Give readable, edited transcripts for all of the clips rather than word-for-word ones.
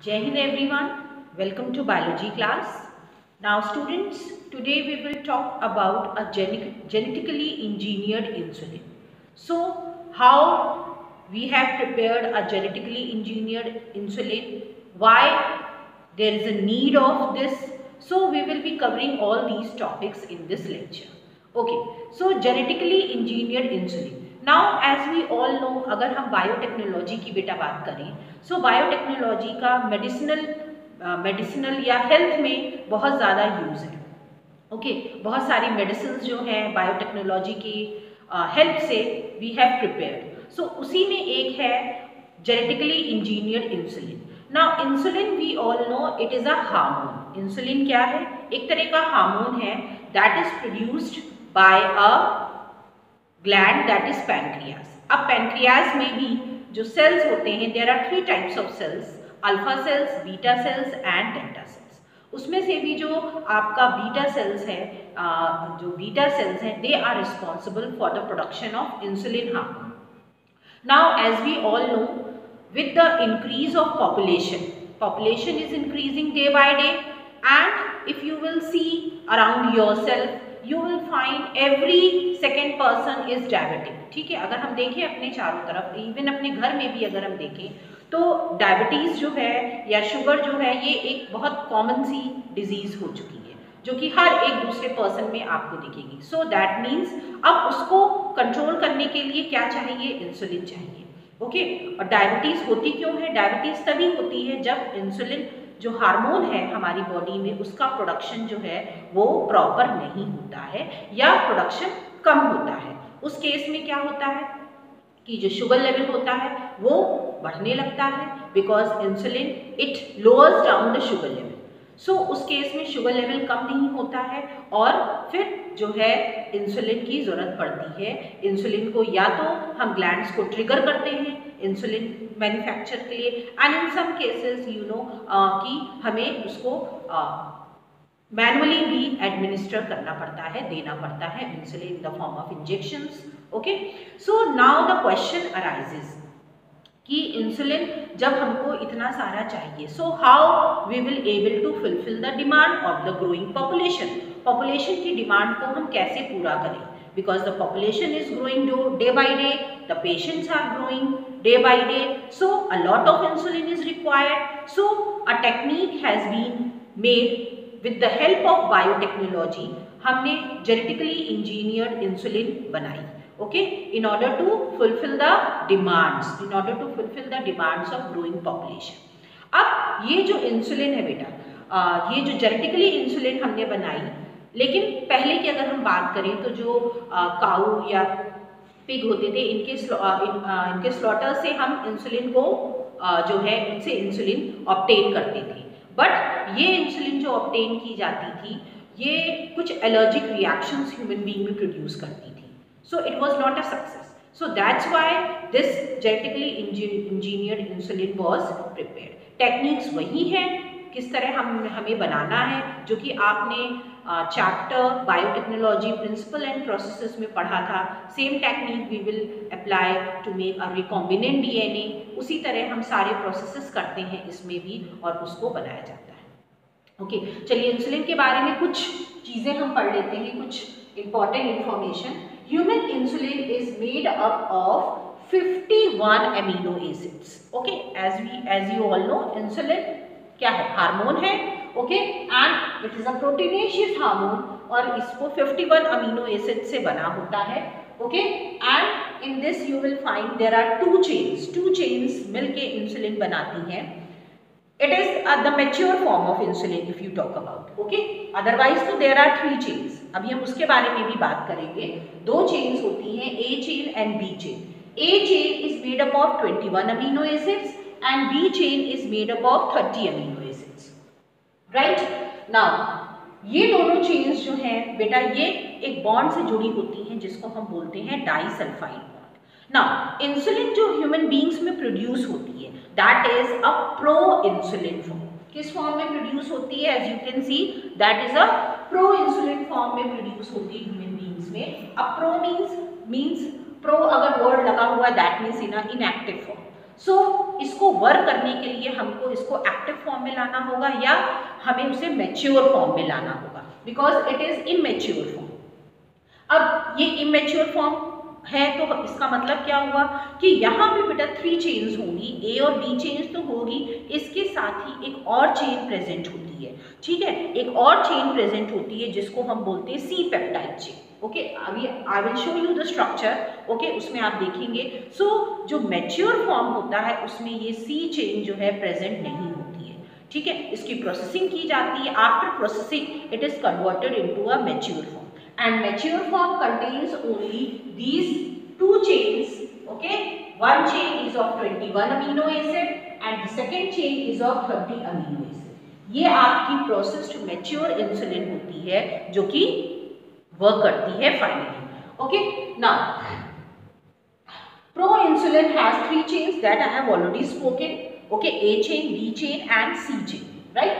Jai Hind everyone, welcome to biology class. Now students, today we will talk about a genetically engineered insulin. So how we have prepared a genetically engineered insulin, why there is a need of this. So we will be covering all these topics in this lecture. Okay, so genetically engineered insulin. Now as we all know, अगर हम biotechnology की बेटा बात करें, so biotechnology का medicinal या health में बहुत ज़्यादा यूज़ है. ओके, बहुत सारी मेडिसिन जो हैं बायोटेक्नोलॉजी की हेल्प से वी हैव प्रिपेयर्ड. सो उसी में एक है genetically engineered insulin. Now insulin we all know it is a hormone. Insulin क्या है? एक तरह का हार्मोन है that is produced by a gland that is pancreas. अब पैनक्रियाज में भी जो सेल्स होते हैं, there are 3 types of cells, alpha cells, beta cells and delta cells. उसमें से भी जो आपका बीटा सेल्स है, they are responsible for the production of insulin hormone. Now as we all know, with the increase of population is increasing day by day, and if you will see around yourself, you will find every second person is diabetic. ठीक है, अगर हम देखें अपने चारों तरफ, even अपने घर में भी अगर हम देखें तो डायबिटीज़ जो है या शुगर जो है, ये एक बहुत कॉमन सी डिजीज़ हो चुकी है जो कि हर एक दूसरे पर्सन में आपको दिखेगी. सो दैट मीन्स अब उसको कंट्रोल करने के लिए क्या चाहिए? इंसुलिन चाहिए. ओके, और डायबिटीज़ होती क्यों है? डायबिटीज़ तभी होती है जब इंसुलिन जो हार्मोन है हमारी बॉडी में, उसका प्रोडक्शन जो है वो प्रॉपर नहीं होता है या प्रोडक्शन कम होता है. उस केस में क्या होता है कि जो शुगर लेवल होता है वो बढ़ने लगता है, because insulin it lowers down the sugar level. So उस केस में शुगर लेवल कम नहीं होता है और फिर जो है इंसुलिन की ज़रूरत पड़ती है. इंसुलिन को या तो हम ग्लैंड्स को ट्रिगर करते हैं इंसुलिन मैन्युफैक्चर के लिए, and in some cases you know कि हमें उसको मैनुअली भी एडमिनिस्टर करना पड़ता है, देना पड़ता है insulin in the form of injections. Okay, so now the question arises कि इंसुलिन जब हमको इतना सारा चाहिए, so how we will able to fulfil the demand of the growing population. Population की डिमांड को हम कैसे पूरा करें? Because the population is growing day by day, the patients are growing day by day, so a lot of insulin is required. So a technique has been made with the help of biotechnology. हमने genetically engineered insulin बनाई. Okay, in order to fulfill the demands of growing population. अब ये जो insulin है बेटा, ये जो genetically insulin हमने बनाई, लेकिन पहले की अगर हम बात करें तो जो काऊ या पिग होते थे, इनके स्लॉटर से हम इंसुलिन को जो है उनसे इंसुलिन ऑब्टेन करते थे. बट ये इंसुलिन जो ऑब्टेन की जाती थी, ये कुछ एलर्जिक रिएक्शंस ह्यूमन बीइंग में प्रोड्यूस करती थी. So it was not a success. So that's why this genetically engineered insulin was prepared. Techniques वही हैं, किस तरह हमें बनाना है, जो कि आपने chapter biotechnology principle and processes में पढ़ा था. Same technique we will apply to make a recombinant DNA. उसी तरह हम सारे प्रोसेसेस करते हैं इसमें भी और उसको बनाया जाता है. ओके, चलिए इंसुलिन के बारे में कुछ चीज़ें हम पढ़ लेते हैं, कुछ important information. Human insulin is made up of 51 amino acids. Okay, as you all know, insulin क्या है? हार्मोन है. Okay, and it is a proteinaceous hormone और इसको 51 amino acids से बना होता है. Okay, and in this you will find there are two chains मिलके इंसुलिन बनाती हैं. It is the mature form of insulin if you talk about. Okay, otherwise तो there are 3 chains. अभी हम उसके बारे में भी बात करेंगे. 2 chains होती हैं, A chain and B chain. A chain is made up of 21 amino acids and B chain is made up of 30 amino acids. Right? Now ये दोनों chains जो हैं बेटा, ये एक बॉन्ड से जुड़ी होती हैं जिसको हम बोलते हैं डाइसल्फाइड बॉन्ड. नाउ इंसुलिन जो ह्यूमन बींग्स में प्रोड्यूस होती है, that is a pro insulin form. किस फॉर्म में प्रोड्यूस होती है? As you can see that is a pro insulin form में प्रोड्यूस होती है ह्यूमन बींग्स में. अब प्रो मीन्स प्रो अगर वर्ड लगा हुआ that means in inactive form. So इसको वर्क करने के लिए हमको इसको एक्टिव फॉर्म में लाना होगा या हमें उसे मैच्योर फॉर्म में लाना होगा, because it is immature form. अब ये इमेच्योर फॉर्म है तो इसका मतलब क्या हुआ कि यहाँ पे बेटा 3 चेन्स होंगी, ए और बी चेन्स तो होगी, इसके साथ ही एक और चेन प्रेजेंट होती है, ठीक है, एक और चेन प्रेजेंट होती है जिसको हम बोलते हैं सी पेप्टाइड चेन। ओके, अभी I will show you the structure, okay, उसमें आप देखेंगे। सो जो मैच्योर फॉर्म होता है उसमें ये सी चेन जो है प्रेजेंट नहीं होती है, ठीक है, इसकी प्रोसेसिंग की जाती है। After processing it is converted into a mature form, and mature form contains only these 2 chains, okay, one chain is of 21 amino acid and the second chain is of 30 amino acid। ये आपकी processed mature insulin होती है जो कि work करती है finally. Okay, now pro insulin has 3 chains that I have already spoken, okay, A chain, B chain and C chain, right?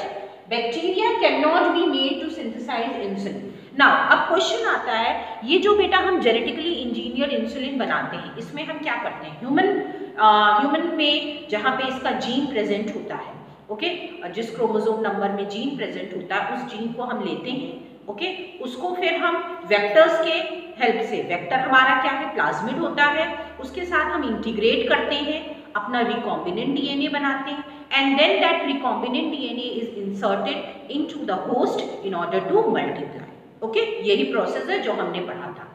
Bacteria cannot be made to synthesize insulin। Now अब question आता है, ये जो बेटा हम genetically engineer insulin बनाते हैं इसमें हम क्या करते हैं, ह्यूमन में जहाँ पे इसका जीन प्रेजेंट होता है, ओके, जिस क्रोमोसोम नंबर में जीन प्रेजेंट होता है उस जीन को हम लेते हैं, ओके, उसको फिर हम वेक्टर्स के हेल्प से, वेक्टर हमारा क्या है, प्लाज्मिड होता है, उसके साथ हम इंटीग्रेट करते हैं, अपना रिकॉम्बिनेंट डीएनए बनाते हैं, and then that recombinant DNA is inserted into the host in order to multiply। Okay, यही प्रोसेस है जो हमने पढ़ा था।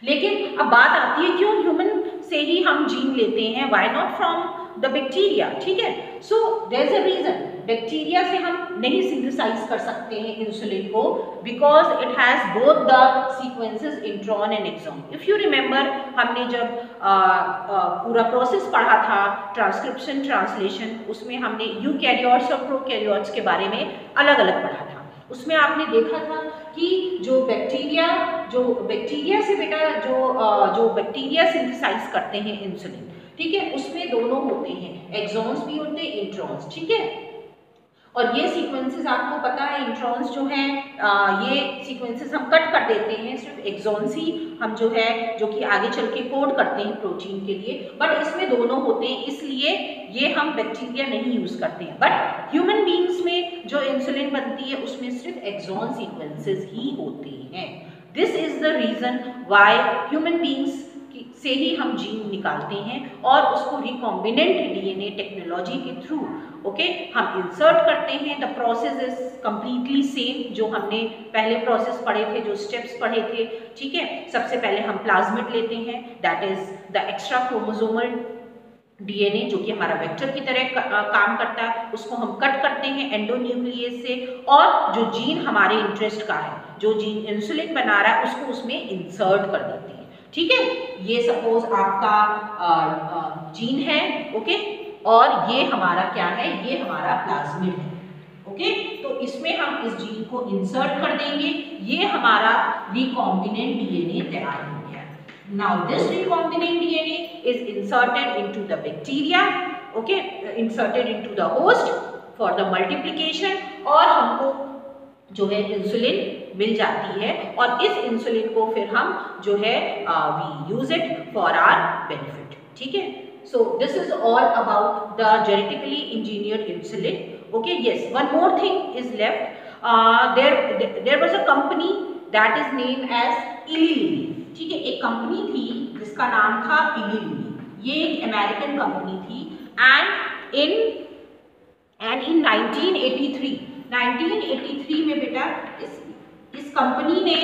लेकिन अब बात आती है क्यों ह्यूमन से ही हम जीन लेते हैं, why not from the bacteria, ठीक है। So there is a reason, bacteria से हम नहीं सिंथेसाइज कर सकते हैं इंसुलिन को, because it has both the sequences intron and exon. If you remember, हमने जब पूरा प्रोसेस पढ़ा था, ट्रांसक्रिप्शन, ट्रांसलेशन, उसमें हमने यूकैरियोट्स और प्रोकैरियोट्स के बारे में अलग अलग पढ़ा था। उसमें आपने देखा था कि जो बैक्टीरिया से बेटा जो बैक्टीरिया सिंथेसाइज करते हैं इंसुलिन, ठीक है, उसमें दोनों होते हैं, एक्सॉन्स भी होते हैं, इंट्रॉन्स, ठीक है। और ये सीक्वेंसेस आपको पता है, इंट्रॉन्स जो हैं ये सीक्वेंसेस हम कट कर देते हैं, सिर्फ एक्सॉन्स ही हम जो है जो कि आगे चल के कोड करते हैं प्रोटीन के लिए, बट इसमें दोनों होते हैं, इसलिए ये हम बैक्टीरिया नहीं यूज करते हैं। बट ह्यूमन बींग्स में जो इंसुलिन बनती है उसमें सिर्फ एक्सॉन सीक्वेंसेस ही होते हैं। This is the reason why human beings से ही हम जीन निकालते हैं और उसको रिकॉम्बिनेंट डीएनए टेक्नोलॉजी के थ्रू, ओके, हम इंसर्ट करते हैं। The process is completely same जो हमने पहले प्रोसेस पढ़े थे, जो स्टेप्स पढ़े थे, ठीक है। सबसे पहले हम प्लाज्मिड लेते हैं, that is the extra chromosomal DNA जो कि हमारा वेक्टर की तरह काम करता है, उसको हम कट करते हैं एंडोन्यूक्लियस से, और जो जीन हमारे इंटरेस्ट का है, जो जीन इंसुलिन बना रहा है, उसको उसमें इंसर्ट कर देते हैं, ठीक है। ये सपोज आपका जीन है, ओके, और ये हमारा क्या है, ये हमारा प्लाज्मिड है, ओके। तो इसमें हम इस जीन को इंसर्ट कर देंगे, ये हमारा रिकॉम्बिनेंट डीएनए तैयार हो गया। Now this recombinant DNA is inserted into the bacteria, okay, inserted into the host for the multiplication, और हमको जो है इंसुलिन मिल जाती है, और इस इंसुलिन को फिर हम जो है we use it for our benefit, ठीक है। So this is all about the genetically engineered insulin, okay. Yes, one more thing is left, there was a company that is name as Eli Lilly, ठीक है। एक company थी जिसका नाम था इली लिली, ये एक अमेरिकन कंपनी थी, एंड इन 1983 में बेटा इस कंपनी ने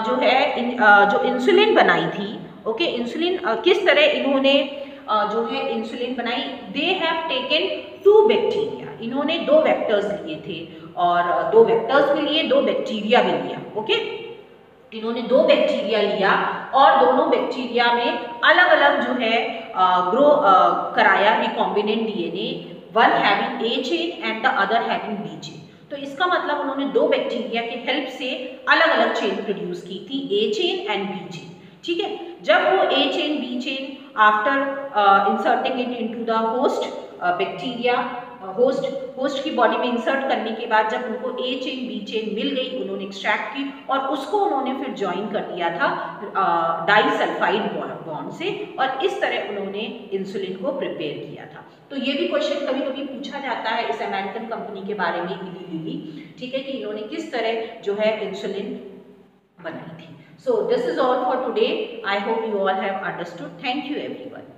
जो इंसुलिन बनाई थी, ओके, इंसुलिन किस तरह इन्होंने जो है इंसुलिन बनाई, दे हैव टेकन 2 बैक्टीरिया, इन्होंने 2 वेक्टर्स लिए थे, और 2 वेक्टर्स भी लिए, 2 बैक्टीरिया भी लिया, ओके। इन्होंने 2 बैक्टीरिया लिया और दोनों बैक्टीरिया में अलग अलग जो है ग्रो कराया recombinant DNA, one having A chain and the other having B chain. तो इसका मतलब उन्होंने 2 बैक्टीरिया के हेल्प से अलग अलग चेन प्रोड्यूस की थी, A chain and B chain, ठीक है। जब वो A chain B chain after inserting it into the host bacteria, host की बॉडी में इंसर्ट करने के बाद जब उनको ए चेन बी चेन मिल गई, उन्होंने एक्सट्रैक्ट की और उसको उन्होंने फिर ज्वाइन कर दिया था डाइसल्फाइड बॉन्ड कंपाउंड से, और इस तरह उन्होंने इंसुलिन को प्रिपेयर किया था। तो ये भी क्वेश्चन कभी कभी पूछा जाता है इस अमेरिकन कंपनी के बारे में, इली लिली, ठीक है, कि इन्होंने किस तरह जो है इंसुलिन बनाई थी। सो this is all for today. I hope you all have understood. Thank you everyone.